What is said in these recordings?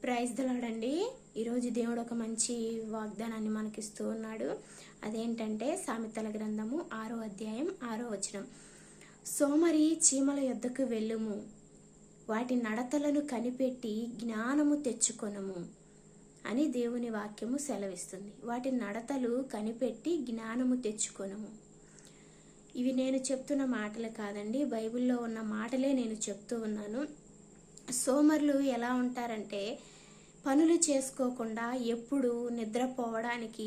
Praise the lord అండి. ఈరోజు దేవుడు ఒక మంచి వాగ్దానాన్ని మనకిస్తూ ఉన్నాడు. అదేంటంటే సామెతల గ్రంథము 6వ అధ్యాయం 6వ వచనం. సోమరి చీమల యొద్దకు వెళ్ళుము, వాటి నడతలను కనిపెట్టి జ్ఞానము తెచ్చుకొనుము అని దేవుని వాక్యము సెలవిస్తుంది. వాటి నడతలు కనిపెట్టి జ్ఞానము తెచ్చుకొనుము. ఇవి నేను చెప్తున్న మాటలు కాదండి, బైబిల్లో ఉన్న మాటలే నేను చెప్తూ ఉన్నాను. సోమరులు ఎలా ఉంటారంటే పనులు చేసుకోకుండా ఎప్పుడు నిద్రపోవడానికి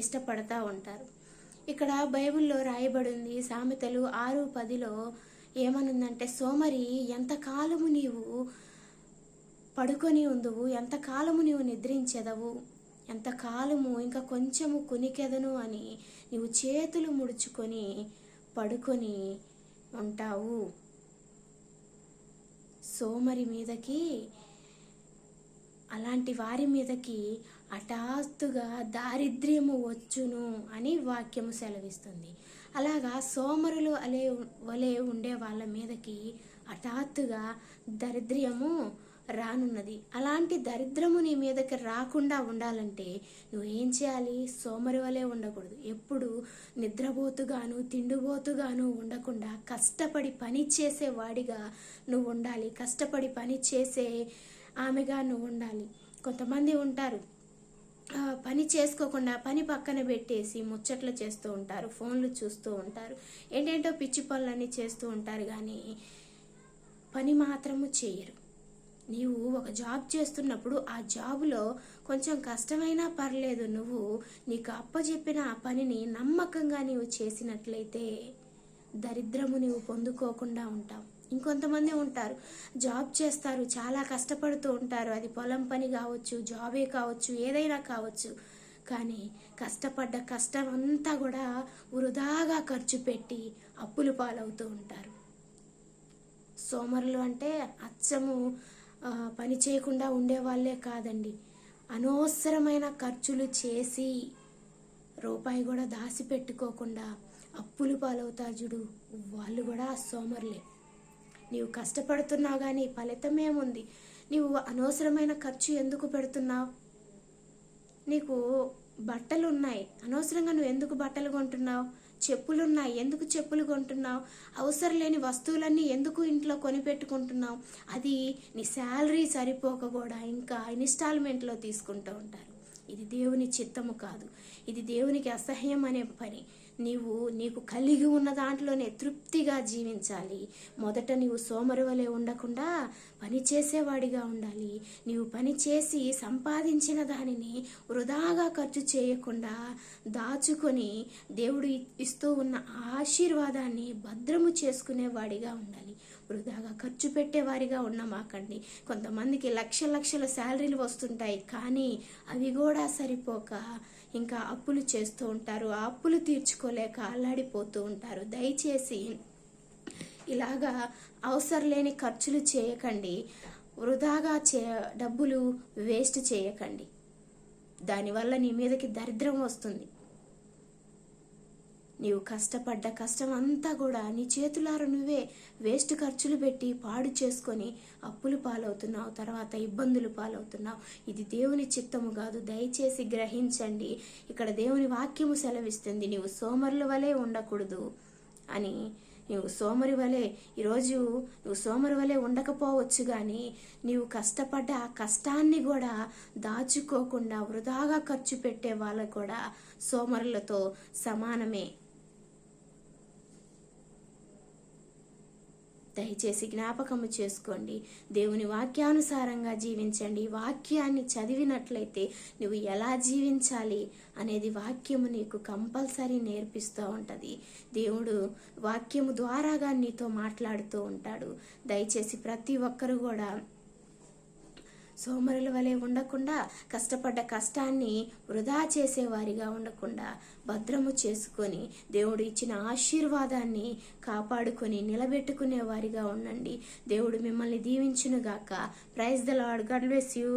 ఇష్టపడతా ఉంటారు. ఇక్కడ బైబిల్లో రాయబడింది సామెతలు 6:10లో ఏమనుందంటే, సోమరి ఎంతకాలము నీవు పడుకొని ఉందువు, ఎంతకాలము నీవు నిద్రించెదవు, ఎంతకాలము ఇంకా కొంచెము కునికెదను అని నీవు చేతులు ముడుచుకొని పడుకొని ఉంటావు. సోమరి మీదకి, అలాంటి వారి మీదకి హఠాత్తుగా దారిద్ర్యము వచ్చును అని వాక్యము సెలవిస్తుంది. అలాగా సోమరులు వలె ఉండే వాళ్ళ మీదకి హఠాత్తుగా దరిద్ర్యము రానున్నది. అలాంటి దరిద్రము నీ మీదకి రాకుండా ఉండాలంటే నువ్వు ఏం చేయాలి? సోమరి వలె ఉండకూడదు. ఎప్పుడు నిద్రపోతుగాను తిండిపోతుగాను ఉండకుండా కష్టపడి పని చేసేవాడిగా నువ్వు ఉండాలి. కష్టపడి పని చేసే ఆమెగా నువ్వు ఉండాలి. కొంతమంది ఉంటారు పని చేసుకోకుండా పని పక్కన పెట్టేసి ముచ్చట్లు చేస్తూ ఉంటారు, ఫోన్లు చూస్తూ ఉంటారు, ఏంటేంటో పిచ్చి పనులన్నీ చేస్తూ ఉంటారు, కానీ పని మాత్రము చేయరు. నీవు ఒక జాబ్ చేస్తున్నప్పుడు ఆ జాబులో కొంచెం కష్టమైనా పర్లేదు, నువ్వు నీకు అప్పచెప్పిన ఆ పనిని నమ్మకంగా నీవు చేసినట్లయితే దరిద్రము నీవు పొందుకోకుండా ఉంటావు. ఇంకొంతమంది ఉంటారు, జాబ్ చేస్తారు, చాలా కష్టపడుతూ ఉంటారు, అది పొలం పని కావచ్చు, జాబే కావచ్చు, ఏదైనా కావచ్చు, కానీ కష్టపడ్డ కష్టం అంతా కూడా వృధాగా ఖర్చు పెట్టి అప్పులు పాలవుతూ ఉంటారు. సోమరులు అంటే అచ్చము పని చేయకుండా ఉండే వాళ్ళే కాదండి, అనవసరమైన ఖర్చులు చేసి రూపాయి కూడా దాచిపెట్టుకోకుండా అప్పులు పాలవుతారు చూడు, వాళ్ళు కూడా సోమరులే. నీవు కష్టపడుతున్నావు కానీ ఫలితం ఏముంది? నీవు అనవసరమైన ఖర్చు ఎందుకు పెడుతున్నావు? నీకు బట్టలు ఉన్నాయి, అనవసరంగా నువ్వు ఎందుకు బట్టలు కొంటున్నావు? చెప్పులున్నాయి, ఎందుకు చెప్పులు కొంటున్నావు? అవసరం లేని వస్తువులన్నీ ఎందుకు ఇంట్లో కొనిపెట్టుకుంటున్నావు? అది నీ శాలరీ సరిపోక కూడా ఇంకా ఇన్స్టాల్మెంట్లో తీసుకుంటూ ఉంటారు. ఇది దేవుని చిత్తము కాదు, ఇది దేవునికి అసహ్యం అనే పని. నీకు కలిగి ఉన్న దాంట్లోనే తృప్తిగా జీవించాలి. మొదట నీవు సోమరి వలె ఉండకుండా పని చేసేవాడిగా ఉండాలి. నీవు పని చేసి సంపాదించిన దానిని వృధాగా ఖర్చు చేయకుండా దాచుకొని దేవుడు ఇస్తూ ఉన్న ఆశీర్వాదాన్ని భద్రము చేసుకునేవాడిగా ఉండాలి. వృధాగా ఖర్చు పెట్టేవారిగా ఉన్నామాకండి. కొంతమందికి లక్షల శాలరీలు వస్తుంటాయి, కానీ అవి కూడా సరిపోక ఇంకా అప్పులు చేస్తూ ఉంటారు. ఆ అప్పులు తీర్చుకోలేక అల్లాడిపోతూ ఉంటారు. దయచేసి ఇలాగా అవసరం లేని ఖర్చులు చేయకండి, వృధాగా డబ్బులు వేస్ట్ చేయకండి. దానివల్ల నీ మీదకి దరిద్రం వస్తుంది. నీవు కష్టపడ్డ కష్టం అంతా కూడా నీ చేతులారా నువ్వే వేస్ట్ ఖర్చులు పెట్టి పాడు చేసుకొని అప్పులు పాలవుతున్నావు, తర్వాత ఇబ్బందులు పాలవుతున్నావు. ఇది దేవుని చిత్తము కాదు, దయచేసి గ్రహించండి. ఇక్కడ దేవుని వాక్యము సెలవిస్తుంది, నీవు సోమరుల వలె ఉండకూడదు అని. నువ్వు సోమరి వలె ఈరోజు నువ్వు సోమరి వలె ఉండకపోవచ్చు, కానీ నీవు కష్టపడ్డ ఆ కష్టాన్ని కూడా దాచుకోకుండా వృధాగా ఖర్చు పెట్టే వాళ్ళు కూడా సోమరులతో సమానమే. దయచేసి జ్ఞాపకము చేసుకోండి, దేవుని వాక్యానుసారంగా జీవించండి. వాక్యాన్ని చదివినట్లయితే నువ్వు ఎలా జీవించాలి అనేది వాక్యము నీకు కంపల్సరీ నేర్పిస్తూ ఉంటుంది. దేవుడు వాక్యము ద్వారాగా నీతో మాట్లాడుతూ ఉంటాడు. దయచేసి ప్రతి ఒక్కరు కూడా సోమరుల వలె ఉండకుండా, కష్టపడ్డ కష్టాన్ని వృధా చేసేవారిగా ఉండకుండా భద్రము చేసుకొని దేవుడు ఇచ్చిన ఆశీర్వాదాన్ని కాపాడుకొని నిలబెట్టుకునే వారిగా ఉండండి. దేవుడు మిమ్మల్ని దీవించునుగాక. Praise the lord. God bless you.